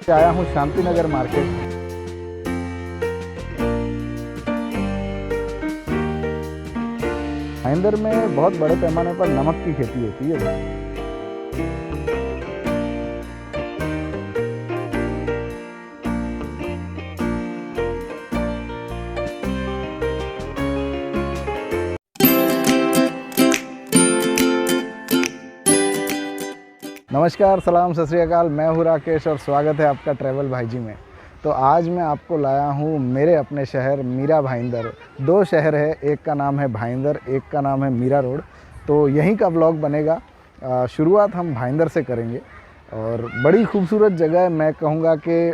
आया हूँ शांति नगर मार्केट। भाईंदर में बहुत बड़े पैमाने पर नमक की खेती होती है। नमस्कार, सलाम, सत श्री अकाल। मैं हूँ राकेश और स्वागत है आपका ट्रैवल भाईजी में। तो आज मैं आपको लाया हूँ मेरे अपने शहर मीरा भाईंदर। दो शहर है, एक का नाम है भाईंदर, एक का नाम है मीरा रोड। तो यहीं का व्लॉग बनेगा। शुरुआत हम भाईंदर से करेंगे और बड़ी खूबसूरत जगह है। मैं कहूँगा कि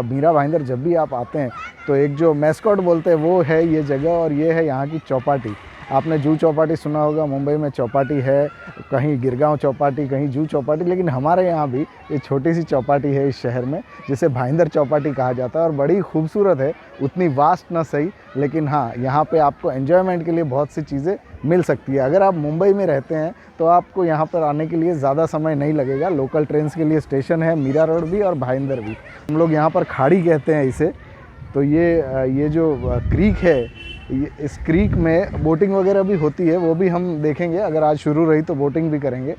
मीरा भाईंदर जब भी आप आते हैं तो एक जो मैस्कॉट बोलते हैं वो है ये जगह, और ये है यहाँ की चौपाटी। आपने जूहू चौपाटी सुना होगा, मुंबई में चौपाटी है, कहीं गिरगांव चौपाटी, कहीं जूहू चौपाटी, लेकिन हमारे यहाँ भी ये छोटी सी चौपाटी है इस शहर में जिसे भाईंदर चौपाटी कहा जाता है और बड़ी खूबसूरत है। उतनी वास्ट ना सही, लेकिन हाँ, यहाँ पे आपको एन्जॉयमेंट के लिए बहुत सी चीज़ें मिल सकती है। अगर आप मुंबई में रहते हैं तो आपको यहाँ पर आने के लिए ज़्यादा समय नहीं लगेगा। लोकल ट्रेन्स के लिए स्टेशन है मीरा रोड भी और भाईंदर भी। हम लोग यहाँ पर खाड़ी कहते हैं इसे। तो ये जो क्रीक है, इस क्रीक में बोटिंग वगैरह भी होती है, वो भी हम देखेंगे। अगर आज शुरू रही तो बोटिंग भी करेंगे।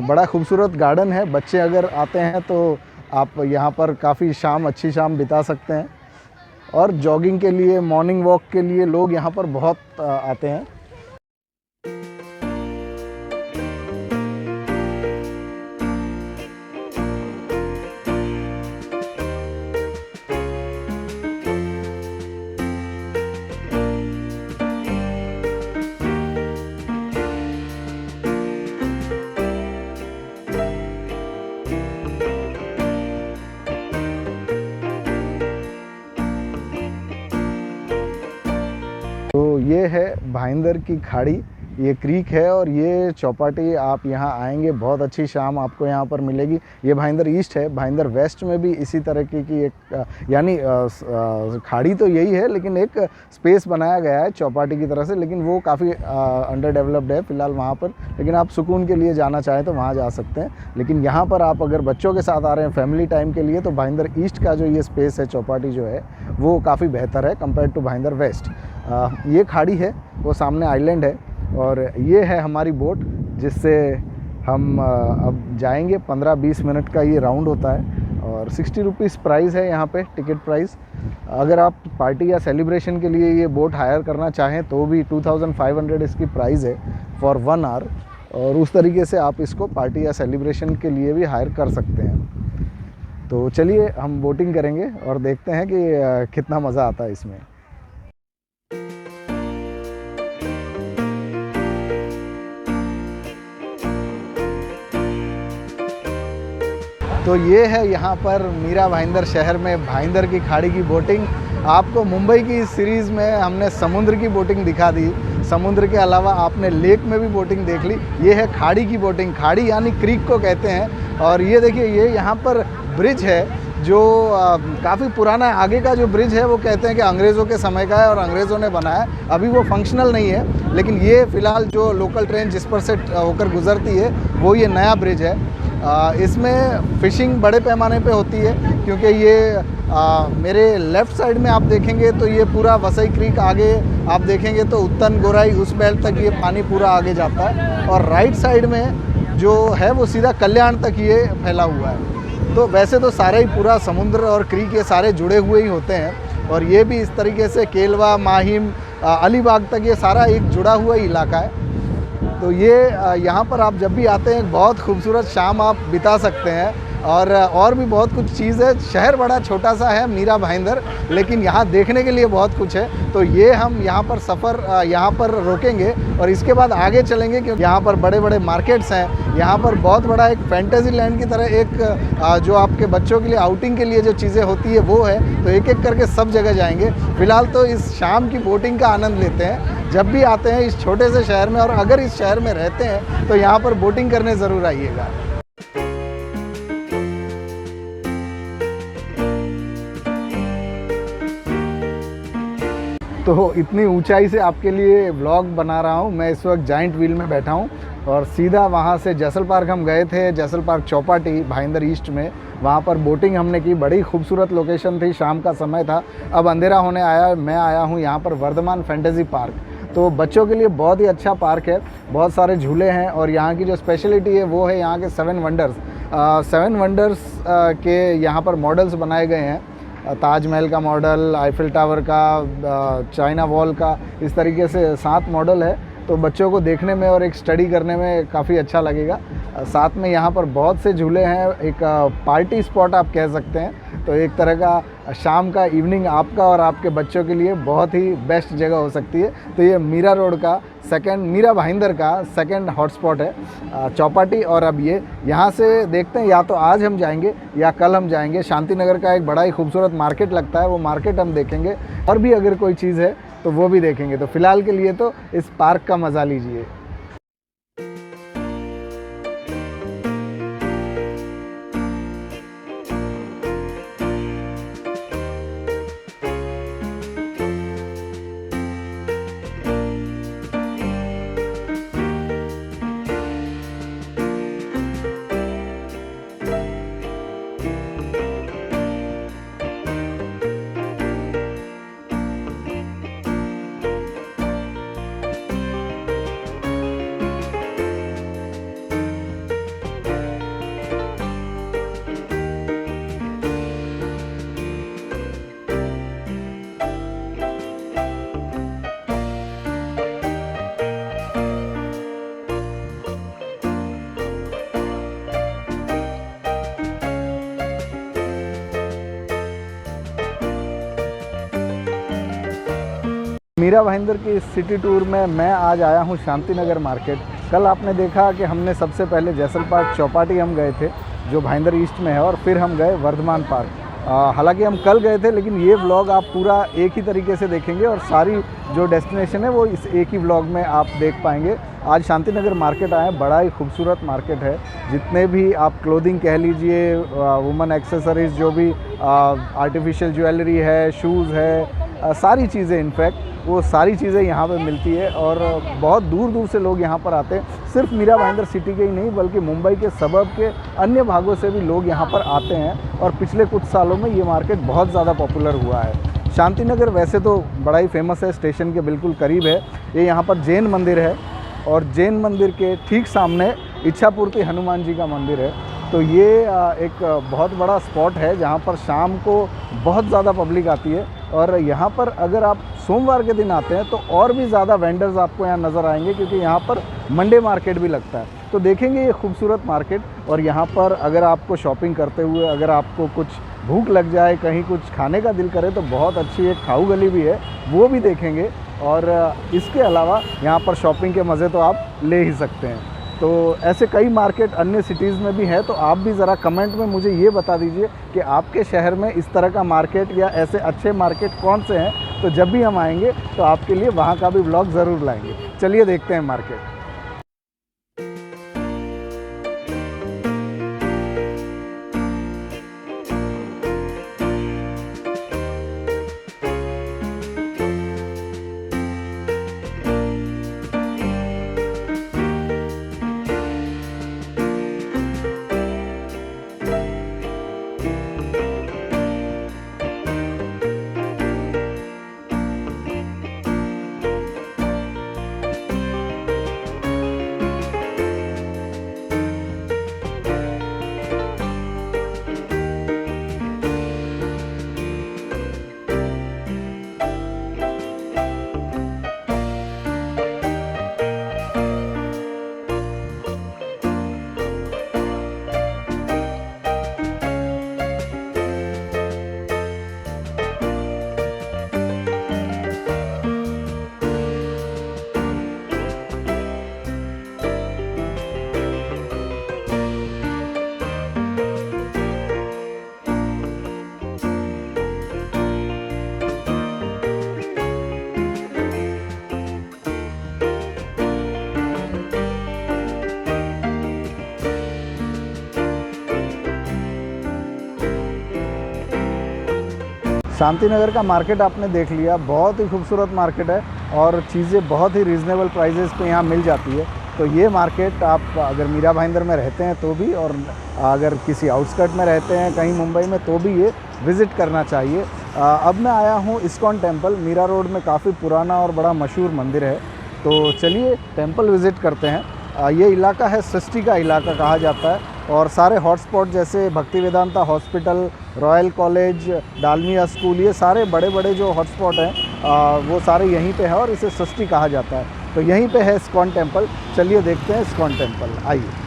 बड़ा खूबसूरत गार्डन है। बच्चे अगर आते हैं तो आप यहाँ पर काफ़ी अच्छी शाम बिता सकते हैं। और जॉगिंग के लिए, मॉर्निंग वॉक के लिए लोग यहाँ पर बहुत आते हैं। तो ये है भाईंदर की खाड़ी, ये क्रीक है और ये चौपाटी। आप यहाँ आएंगे, बहुत अच्छी शाम आपको यहाँ पर मिलेगी। ये भाईंदर ईस्ट है। भाईंदर वेस्ट में भी इसी तरह की एक यानी खाड़ी तो यही है, लेकिन एक स्पेस बनाया गया है चौपाटी की तरह से, लेकिन वो काफ़ी अंडर डेवलप्ड है फ़िलहाल वहाँ पर। लेकिन आप सुकून के लिए जाना चाहें तो वहाँ जा सकते हैं। लेकिन यहाँ पर आप अगर बच्चों के साथ आ रहे हैं फैमिली टाइम के लिए, तो भाईंदर ईस्ट का जो ये स्पेस है, चौपाटी जो है, वो काफ़ी बेहतर है कंपेयर टू भाईंदर वेस्ट। ये खाड़ी है, वो सामने आइलैंड है और ये है हमारी बोट जिससे हम अब जाएंगे। 15-20 मिनट का ये राउंड होता है और 60 रुपीज़ प्राइस है यहाँ पे, टिकट प्राइस। अगर आप पार्टी या सेलिब्रेशन के लिए ये बोट हायर करना चाहें तो भी 2500 इसकी प्राइस है फॉर 1 आवर। और उस तरीके से आप इसको पार्टी या सेलिब्रेशन के लिए भी हायर कर सकते हैं। तो चलिए हम बोटिंग करेंगे और देखते हैं कि कितना मज़ा आता है इसमें। तो ये है यहाँ पर मीरा भाईंदर शहर में भाईंदर की खाड़ी की बोटिंग। आपको मुंबई की इस सीरीज़ में हमने समुद्र की बोटिंग दिखा दी। समुद्र के अलावा आपने लेक में भी बोटिंग देख ली। ये है खाड़ी की बोटिंग। खाड़ी यानी क्रीक को कहते हैं। और ये देखिए, ये यहाँ पर ब्रिज है जो काफ़ी पुराना है। आगे का जो ब्रिज है वो कहते हैं कि अंग्रेज़ों के समय का है और अंग्रेज़ों ने बनाया है। अभी वो फंक्शनल नहीं है, लेकिन ये फ़िलहाल जो लोकल ट्रेन जिस पर से होकर गुजरती है वो ये नया ब्रिज है। इसमें फ़िशिंग बड़े पैमाने पे होती है, क्योंकि ये मेरे लेफ़्ट साइड में आप देखेंगे तो ये पूरा वसई क्रीक, आगे आप देखेंगे तो उत्तन गोराई उस बेल्ट तक ये पानी पूरा आगे जाता है, और राइट साइड में जो है वो सीधा कल्याण तक ये फैला हुआ है। तो वैसे तो सारा ही पूरा समुद्र और क्रीक ये सारे जुड़े हुए ही होते हैं, और ये भी इस तरीके से केलवा, माहिम, अलीबाग तक ये सारा एक जुड़ा हुआ ही इलाका है। तो ये यहाँ पर आप जब भी आते हैं बहुत खूबसूरत शाम आप बिता सकते हैं। और भी बहुत कुछ चीज़ है। शहर बड़ा छोटा सा है मीरा भाईंदर, लेकिन यहाँ देखने के लिए बहुत कुछ है। तो ये हम यहाँ पर सफ़र यहाँ पर रोकेंगे और इसके बाद आगे चलेंगे, क्योंकि यहाँ पर बड़े बड़े मार्केट्स हैं। यहाँ पर बहुत बड़ा एक फैंटेसी लैंड की तरह एक जो आपके बच्चों के लिए आउटिंग के लिए जो चीज़ें होती है वो है। तो एक एक करके सब जगह जाएंगे। फ़िलहाल तो इस शाम की बोटिंग का आनंद लेते हैं। जब भी आते हैं इस छोटे से शहर में, और अगर इस शहर में रहते हैं तो यहाँ पर बोटिंग करने ज़रूर आइएगा। तो इतनी ऊंचाई से आपके लिए व्लॉग बना रहा हूँ। मैं इस वक्त जाइंट व्हील में बैठा हूँ और सीधा वहाँ से जैसल पार्क हम गए थे, जैसल पार्क चौपाटी भाईंदर ईस्ट में। वहाँ पर बोटिंग हमने की, बड़ी खूबसूरत लोकेशन थी, शाम का समय था, अब अंधेरा होने आया। मैं आया हूँ यहाँ पर वर्धमान फैंटेसी पार्क। तो बच्चों के लिए बहुत ही अच्छा पार्क है, बहुत सारे झूले हैं और यहाँ की जो स्पेशलिटी है वो है यहाँ के 7 वंडर्स। 7 वंडर्स के यहाँ पर मॉडल्स बनाए गए हैं, ताजमहल का मॉडल, आईफिल टावर का, चाइना वॉल का, इस तरीके से 7 मॉडल है। तो बच्चों को देखने में और एक स्टडी करने में काफ़ी अच्छा लगेगा। साथ में यहाँ पर बहुत से झूले हैं, एक पार्टी स्पॉट आप कह सकते हैं। तो एक तरह का शाम का इवनिंग आपका और आपके बच्चों के लिए बहुत ही बेस्ट जगह हो सकती है। तो ये मीरा रोड का मीरा भाईंदर का सेकंड हॉटस्पॉट है चौपाटी। और अब ये यहाँ से देखते हैं, या तो आज हम जाएंगे या कल हम जाएंगे। शांति नगर का एक बड़ा ही खूबसूरत मार्केट लगता है, वो मार्केट हम देखेंगे, और भी अगर कोई चीज़ है तो वो भी देखेंगे। तो फ़िलहाल के लिए तो इस पार्क का मज़ा लीजिए। मीरा भाईंदर की इस सिटी टूर में मैं आज आया हूँ शांति नगर मार्केट। कल आपने देखा कि हमने सबसे पहले जैसल पार्क चौपाटी हम गए थे, जो भाईंदर ईस्ट में है, और फिर हम गए वर्धमान पार्क। हालांकि हम कल गए थे, लेकिन ये व्लॉग आप पूरा एक ही तरीके से देखेंगे और सारी जो डेस्टिनेशन है वो इस एक ही व्लॉग में आप देख पाएंगे। आज शांति नगर मार्केट आए, बड़ा ही खूबसूरत मार्केट है। जितने भी आप क्लोथिंग कह लीजिए, वुमेन एक्सेसरीज़, जो भी आर्टिफिशियल ज्वेलरी है, शूज़ है, सारी चीज़ें, इनफैक्ट वो सारी चीज़ें यहाँ पे मिलती है। और बहुत दूर दूर से लोग यहाँ पर आते हैं। सिर्फ मीरा भाईंदर सिटी के ही नहीं, बल्कि मुंबई के सबब के अन्य भागों से भी लोग यहाँ पर आते हैं। और पिछले कुछ सालों में ये मार्केट बहुत ज़्यादा पॉपुलर हुआ है। शांति नगर वैसे तो बड़ा ही फेमस है, स्टेशन के बिल्कुल करीब है। ये यहाँ पर जैन मंदिर है और जैन मंदिर के ठीक सामने इच्छापूर्ति हनुमान जी का मंदिर है। तो ये एक बहुत बड़ा स्पॉट है जहाँ पर शाम को बहुत ज़्यादा पब्लिक आती है। और यहाँ पर अगर आप सोमवार के दिन आते हैं तो और भी ज़्यादा वेंडर्स आपको यहाँ नज़र आएंगे, क्योंकि यहाँ पर मंडे मार्केट भी लगता है। तो देखेंगे ये खूबसूरत मार्केट। और यहाँ पर अगर आपको शॉपिंग करते हुए अगर आपको कुछ भूख लग जाए, कहीं कुछ खाने का दिल करे, तो बहुत अच्छी एक खाऊ गली भी है, वो भी देखेंगे। और इसके अलावा यहाँ पर शॉपिंग के मज़े तो आप ले ही सकते हैं। तो ऐसे कई मार्केट अन्य सिटीज़ में भी है। तो आप भी ज़रा कमेंट में मुझे ये बता दीजिए कि आपके शहर में इस तरह का मार्केट या ऐसे अच्छे मार्केट कौन से हैं। तो जब भी हम आएंगे तो आपके लिए वहाँ का भी व्लॉग ज़रूर लाएंगे। चलिए देखते हैं मार्केट। शांति नगर का मार्केट आपने देख लिया, बहुत ही खूबसूरत मार्केट है और चीज़ें बहुत ही रीज़नेबल प्राइजेस पे यहाँ मिल जाती है। तो ये मार्केट आप अगर मीरा भाईंदर में रहते हैं तो भी, और अगर किसी आउटस्कर्ट में रहते हैं कहीं मुंबई में तो भी ये विज़िट करना चाहिए। अब मैं आया हूँ इस्कॉन टेम्पल, मीरा रोड में काफ़ी पुराना और बड़ा मशहूर मंदिर है। तो चलिए टेम्पल विज़िट करते हैं। ये इलाका है सृष्टि का इलाका कहा जाता है और सारे हॉटस्पॉट जैसे Bhakti Vedanta hospital, royal college, Dalmia school, ये सारे बड़े बड़े जो हॉटस्पॉट हैं वो सारे यहीं पे है और इसे सृष्टि कहा जाता है। तो यहीं पे है इस्कॉन टेम्पल। चलिए देखते हैं इस्कॉन टेम्पल, आइए।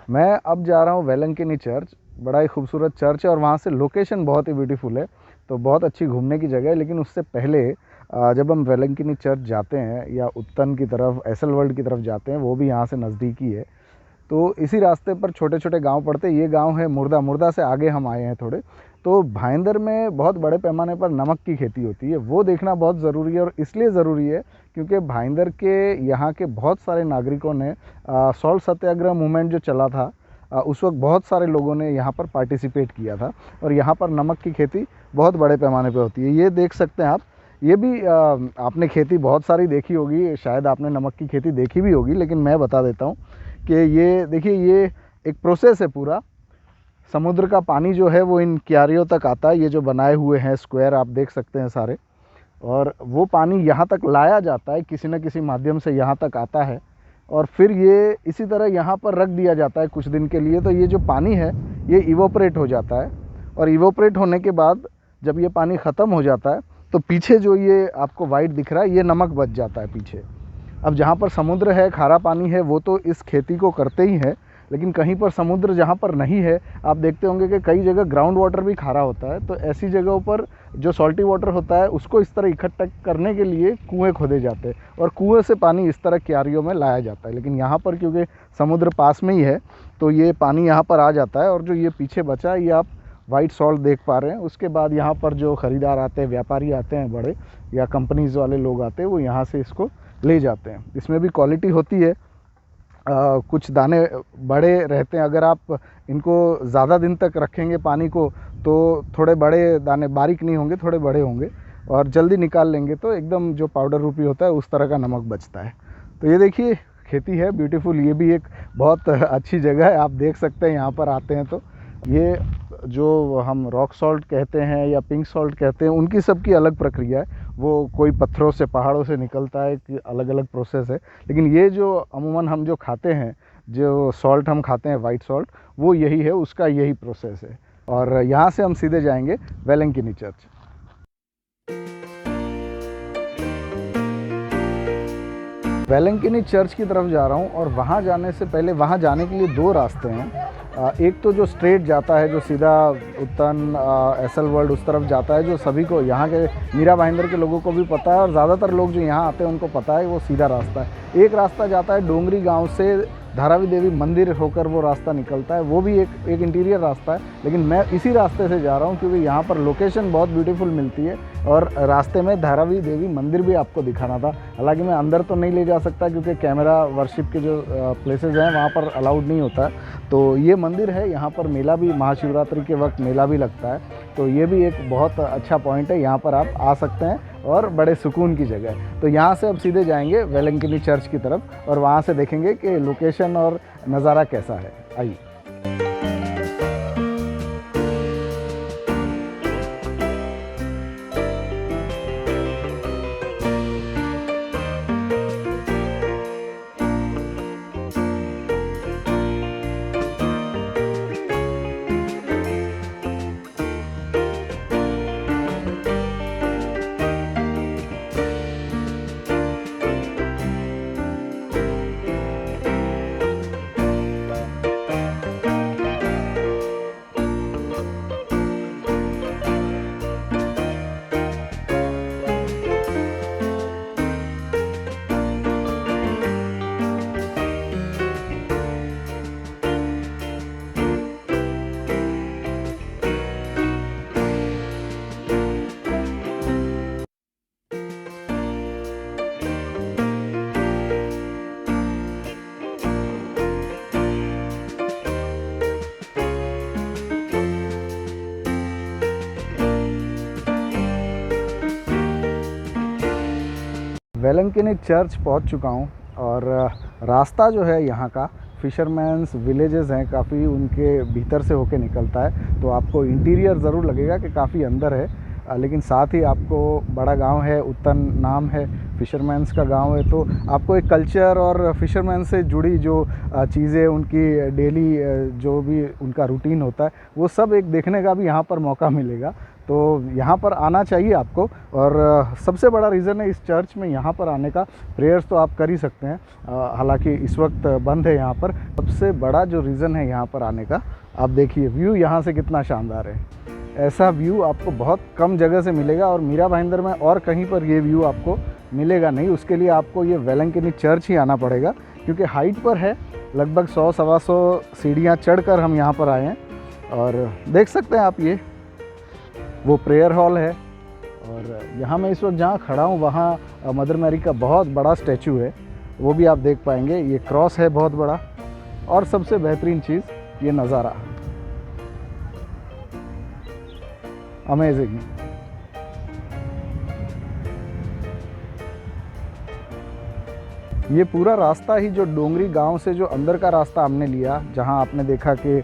मैं अब जा रहा हूँ वेलंकनी चर्च, बड़ा ही खूबसूरत चर्च है और वहाँ से लोकेशन बहुत ही ब्यूटीफुल है, तो बहुत अच्छी घूमने की जगह है। लेकिन उससे पहले जब हम वेलंकनी चर्च जाते हैं या उत्तन की तरफ, एसएल वर्ल्ड की तरफ जाते हैं, वो भी यहाँ से नज़दीकी है, तो इसी रास्ते पर छोटे छोटे गांव पड़ते हैं। ये गांव है मुर्दा, मुर्दा से आगे हम आए हैं थोड़े। तो भाईंदर में बहुत बड़े पैमाने पर नमक की खेती होती है, वो देखना बहुत ज़रूरी है। और इसलिए ज़रूरी है क्योंकि भाईंदर के यहाँ के बहुत सारे नागरिकों ने सॉल्ट सत्याग्रह मूवमेंट जो चला था, उस वक्त बहुत सारे लोगों ने यहाँ पर पार्टिसिपेट किया था और यहाँ पर नमक की खेती बहुत बड़े पैमाने पर होती है। ये देख सकते हैं आप, ये भी आपने खेती बहुत सारी देखी होगी, शायद आपने नमक की खेती देखी भी होगी, लेकिन मैं बता देता हूँ कि ये देखिए, ये एक प्रोसेस है पूरा। समुद्र का पानी जो है वो इन क्यारियों तक आता है, ये जो बनाए हुए हैं स्क्वायर आप देख सकते हैं सारे, और वो पानी यहाँ तक लाया जाता है, किसी न किसी माध्यम से यहाँ तक आता है और फिर ये इसी तरह यहाँ पर रख दिया जाता है कुछ दिन के लिए। तो ये जो पानी है ये इवोपरेट हो जाता है और इवोपरेट होने के बाद जब ये पानी ख़त्म हो जाता है तो पीछे जो ये आपको वाइट दिख रहा है ये नमक बच जाता है पीछे। अब जहाँ पर समुद्र है, खारा पानी है, वो तो इस खेती को करते ही हैं, लेकिन कहीं पर समुद्र जहाँ पर नहीं है, आप देखते होंगे कि कई जगह ग्राउंड वाटर भी खारा होता है। तो ऐसी जगहों पर जो सॉल्टी वाटर होता है उसको इस तरह इकट्ठा करने के लिए कुएँ खोदे जाते हैं और कुएँ से पानी इस तरह क्यारियों में लाया जाता है। लेकिन यहाँ पर क्योंकि समुद्र पास में ही है तो ये पानी यहाँ पर आ जाता है और जो ये पीछे बचा है ये आप वाइट सॉल्ट देख पा रहे हैं। उसके बाद यहाँ पर जो ख़रीदार आते हैं, व्यापारी आते हैं बड़े, या कंपनीज़ वाले लोग आते हैं, वो यहाँ से इसको ले जाते हैं। इसमें भी क्वालिटी होती है, कुछ दाने बड़े रहते हैं। अगर आप इनको ज़्यादा दिन तक रखेंगे पानी को तो थोड़े बड़े दाने, बारीक नहीं होंगे, थोड़े बड़े होंगे और जल्दी निकाल लेंगे तो एकदम जो पाउडर रूपी होता है उस तरह का नमक बचता है। तो ये देखिए खेती है ब्यूटीफुल, ये भी एक बहुत अच्छी जगह है, आप देख सकते हैं यहाँ पर आते हैं तो। ये जो हम रॉक सॉल्ट कहते हैं या पिंक सॉल्ट कहते हैं, उनकी सबकी अलग प्रक्रिया है, वो कोई पत्थरों से, पहाड़ों से निकलता है, कि अलग अलग प्रोसेस है। लेकिन ये जो अमूमन हम जो खाते हैं, जो सॉल्ट हम खाते हैं वाइट सॉल्ट, वो यही है, उसका यही प्रोसेस है। और यहाँ से हम सीधे जाएंगे वेलंकनी चर्च। वेलंकनी चर्च की तरफ जा रहा हूँ और वहाँ जाने से पहले, वहाँ जाने के लिए दो रास्ते हैं। एक तो जो स्ट्रेट जाता है, जो सीधा उत्तन एसएल वर्ल्ड उस तरफ जाता है, जो सभी को, यहाँ के मीरा भाईंदर के लोगों को भी पता है और ज़्यादातर लोग जो यहाँ आते हैं उनको पता है, वो सीधा रास्ता है। एक रास्ता जाता है डोंगरी गांव से, धारावी देवी मंदिर होकर वो रास्ता निकलता है, वो भी एक इंटीरियर रास्ता है। लेकिन मैं इसी रास्ते से जा रहा हूँ क्योंकि यहाँ पर लोकेशन बहुत ब्यूटीफुल मिलती है और रास्ते में धारावी देवी मंदिर भी आपको दिखाना था। हालांकि मैं अंदर तो नहीं ले जा सकता क्योंकि कैमरा वर्शिप के जो प्लेसेस हैं वहाँ पर अलाउड नहीं होता है। तो ये मंदिर है, यहाँ पर मेला भी, महाशिवरात्रि के वक्त मेला भी लगता है, तो ये भी एक बहुत अच्छा पॉइंट है, यहाँ पर आप आ सकते हैं और बड़े सुकून की जगह है। तो यहाँ से अब सीधे जाएंगे वेलंकनी चर्च की तरफ और वहाँ से देखेंगे कि लोकेशन और नज़ारा कैसा है। आइए। वेलंकन्नी चर्च पहुंच चुका हूं और रास्ता जो है यहाँ का फ़िशरमैन्स विलेजेस हैं, काफ़ी उनके भीतर से होके निकलता है। तो आपको इंटीरियर ज़रूर लगेगा कि काफ़ी अंदर है, लेकिन साथ ही आपको बड़ा गांव है, उत्तन नाम है, फ़िशरमैन्स का गांव है। तो आपको एक कल्चर और फ़िशरमैन से जुड़ी जो चीज़ें, उनकी डेली जो भी उनका रूटीन होता है, वो सब एक देखने का भी यहाँ पर मौका मिलेगा। तो यहाँ पर आना चाहिए आपको। और सबसे बड़ा रीज़न है इस चर्च में यहाँ पर आने का, प्रेयर्स तो आप कर ही सकते हैं, हालांकि इस वक्त बंद है यहाँ पर। सबसे बड़ा जो रीज़न है यहाँ पर आने का, आप देखिए व्यू यहाँ से कितना शानदार है। ऐसा व्यू आपको बहुत कम जगह से मिलेगा और मीरा भाईंदर में और कहीं पर ये व्यू आपको मिलेगा नहीं। उसके लिए आपको ये वेलंकन्नी चर्च ही आना पड़ेगा, क्योंकि हाइट पर है, लगभग 100-125 सीढ़ियाँ चढ़कर हम यहाँ पर आए हैं। और देख सकते हैं आप, ये वो प्रेयर हॉल है। और यहाँ मैं इस वक्त जहाँ खड़ा हूँ वहाँ मदर मैरी का बहुत बड़ा स्टैचू है, वो भी आप देख पाएंगे। ये क्रॉस है बहुत बड़ा। और सबसे बेहतरीन चीज़ ये नज़ारा, अमेजिंग। ये पूरा रास्ता ही जो डोंगरी गांव से जो अंदर का रास्ता हमने लिया, जहां आपने देखा कि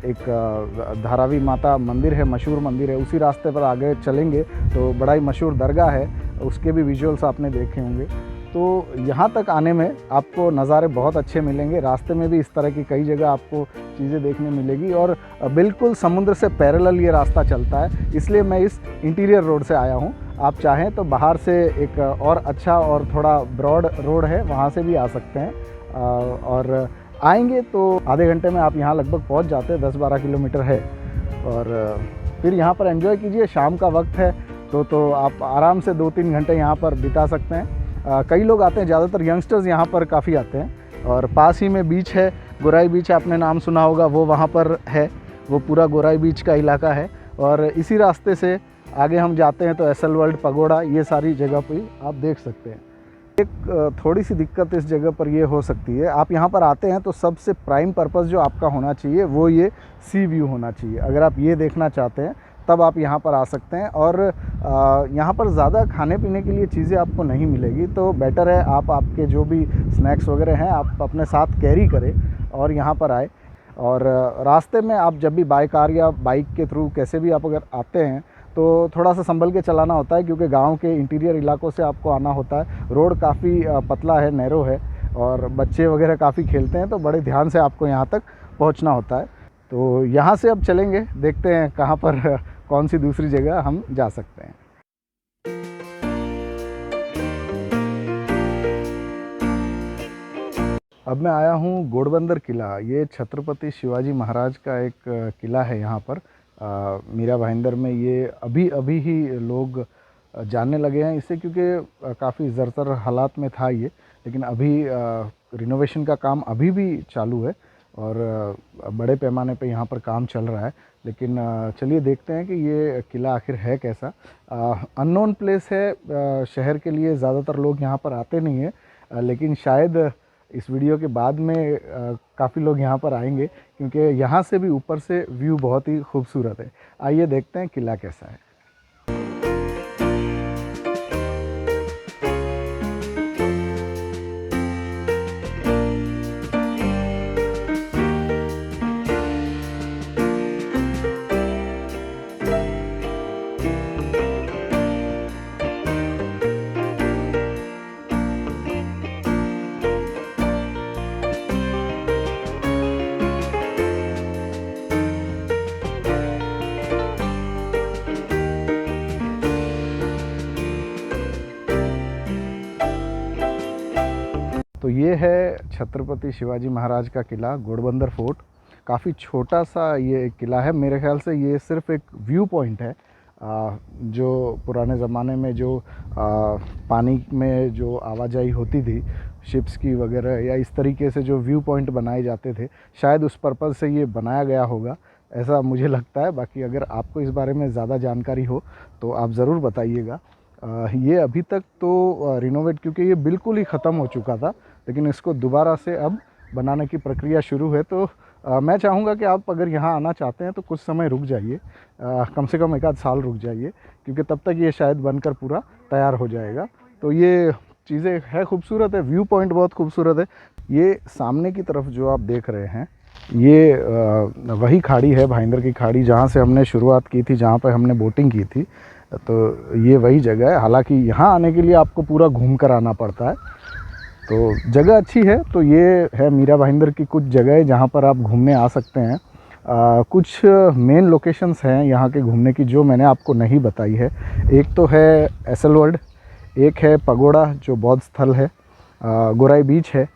एक धारावी माता मंदिर है, मशहूर मंदिर है, उसी रास्ते पर आगे चलेंगे तो बड़ा ही मशहूर दरगाह है, उसके भी विजुअल्स आपने देखे होंगे। तो यहाँ तक आने में आपको नज़ारे बहुत अच्छे मिलेंगे। रास्ते में भी इस तरह की कई जगह आपको चीज़ें देखने मिलेगी और बिल्कुल समुद्र से पैरेलल ये रास्ता चलता है, इसलिए मैं इस इंटीरियर रोड से आया हूँ। आप चाहें तो बाहर से एक और अच्छा और थोड़ा ब्रॉड रोड है, वहाँ से भी आ सकते हैं। और आएंगे तो आधे घंटे में आप यहाँ लगभग पहुँच जाते हैं, 10-12 किलोमीटर है। और फिर यहाँ पर एंजॉय कीजिए। शाम का वक्त है तो आप आराम से 2-3 घंटे यहाँ पर बिता सकते हैं। कई लोग आते हैं, ज़्यादातर यंगस्टर्स यहाँ पर काफ़ी आते हैं। और पास ही में बीच है, गोराई बीच, आपने नाम सुना होगा, वो वहाँ पर है, वो पूरा गोराई बीच का इलाका है। और इसी रास्ते से आगे हम जाते हैं तो एसल वर्ल्ड पगोड़ा, ये सारी जगह पे आप देख सकते हैं। एक थोड़ी सी दिक्कत इस जगह पर ये हो सकती है, आप यहाँ पर आते हैं तो सबसे प्राइम पर्पस जो आपका होना चाहिए वो ये सी व्यू होना चाहिए। अगर आप ये देखना चाहते हैं तब आप यहाँ पर आ सकते हैं। और यहाँ पर ज़्यादा खाने पीने के लिए चीज़ें आपको नहीं मिलेगी, तो बेटर है आप आपके जो भी स्नैक्स वगैरह हैं आप अपने साथ कैरी करें और यहाँ पर आए। और रास्ते में आप जब भी बाय कार या बाइक के थ्रू कैसे भी आप अगर आते हैं तो थोड़ा सा संभल के चलाना होता है, क्योंकि गांव के इंटीरियर इलाकों से आपको आना होता है। रोड काफ़ी पतला है, नैरो है, और बच्चे वगैरह काफ़ी खेलते हैं, तो बड़े ध्यान से आपको यहाँ तक पहुँचना होता है। तो यहाँ से अब चलेंगे, देखते हैं कहाँ पर कौन सी दूसरी जगह हम जा सकते हैं। अब मैं आया हूँ घोड़बंदर किला। ये छत्रपति शिवाजी महाराज का एक किला है यहाँ पर मीरा भाईंदर में। ये अभी अभी ही लोग जानने लगे हैं इसे, क्योंकि काफ़ी ज़र्ज़र हालात में था ये, लेकिन अभी रिनोवेशन का काम अभी भी चालू है और बड़े पैमाने पे यहाँ पर काम चल रहा है। लेकिन चलिए देखते हैं कि ये किला आखिर है कैसा। अननोन प्लेस है, शहर के लिए ज़्यादातर लोग यहाँ पर आते नहीं हैं, लेकिन शायद इस वीडियो के बाद में काफ़ी लोग यहाँ पर आएंगे, क्योंकि यहाँ से भी ऊपर से व्यू बहुत ही खूबसूरत है। आइए देखते हैं किला कैसा है। तो ये है छत्रपति शिवाजी महाराज का किला, घोड़बंदर फोर्ट। काफ़ी छोटा सा ये एक किला है, मेरे ख्याल से ये सिर्फ एक व्यू पॉइंट है। जो पुराने ज़माने में जो पानी में जो आवाजाही होती थी शिप्स की वगैरह, या इस तरीके से जो व्यू पॉइंट बनाए जाते थे, शायद उस पर्पज़ से ये बनाया गया होगा, ऐसा मुझे लगता है। बाकी अगर आपको इस बारे में ज़्यादा जानकारी हो तो आप ज़रूर बताइएगा। ये अभी तक तो रिनोवेट, क्योंकि ये बिल्कुल ही ख़त्म हो चुका था, लेकिन इसको दोबारा से अब बनाने की प्रक्रिया शुरू है। तो मैं चाहूँगा कि आप अगर यहाँ आना चाहते हैं तो कुछ समय रुक जाइए, कम से कम 1 आध साल रुक जाइए, क्योंकि तब तक ये शायद बनकर पूरा तैयार हो जाएगा। तो ये चीज़ें है खूबसूरत है, व्यू पॉइंट बहुत खूबसूरत है। ये सामने की तरफ जो आप देख रहे हैं ये वही खाड़ी है, भाईंदर की खाड़ी, जहाँ से हमने शुरुआत की थी, जहाँ पर हमने बोटिंग की थी। तो ये वही जगह है। हालांकि यहाँ आने के लिए आपको पूरा घूम कर आना पड़ता है, तो जगह अच्छी है। तो ये है मीरा भाईंदर की कुछ जगह जहाँ पर आप घूमने आ सकते हैं। कुछ मेन लोकेशंस हैं यहाँ के घूमने की जो मैंने आपको नहीं बताई है। एक तो है एसल वर्ल्ड, एक है पगोड़ा जो बौद्ध स्थल है, गोराई बीच है,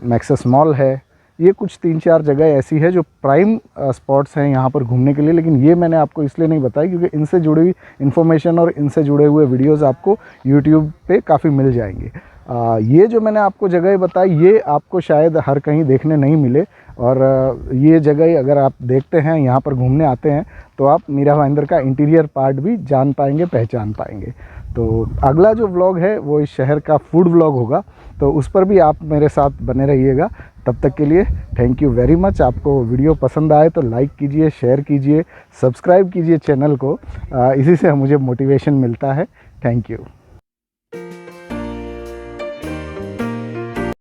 मैक्सेस मॉल है। ये कुछ 3-4 जगह ऐसी है जो प्राइम स्पॉट्स हैं यहाँ पर घूमने के लिए। लेकिन ये मैंने आपको इसलिए नहीं बताई क्योंकि इनसे जुड़ी हुई इन्फॉर्मेशन और इनसे जुड़े हुए वीडियोस आपको यूट्यूब पे काफ़ी मिल जाएंगे। ये जो मैंने आपको जगह बताई ये आपको शायद हर कहीं देखने नहीं मिले, और ये जगह अगर आप देखते हैं, यहाँ पर घूमने आते हैं, तो आप मीरा भाईंदर का इंटीरियर पार्ट भी जान पाएंगे, पहचान पाएंगे। तो अगला जो व्लॉग है वो इस शहर का फूड व्लॉग होगा, तो उस पर भी आप मेरे साथ बने रहिएगा। तब तक के लिए थैंक यू वेरी मच। आपको वीडियो पसंद आए तो लाइक कीजिए, शेयर कीजिए, सब्सक्राइब कीजिए चैनल को। इसी से मुझे मोटिवेशन मिलता है। Thank you.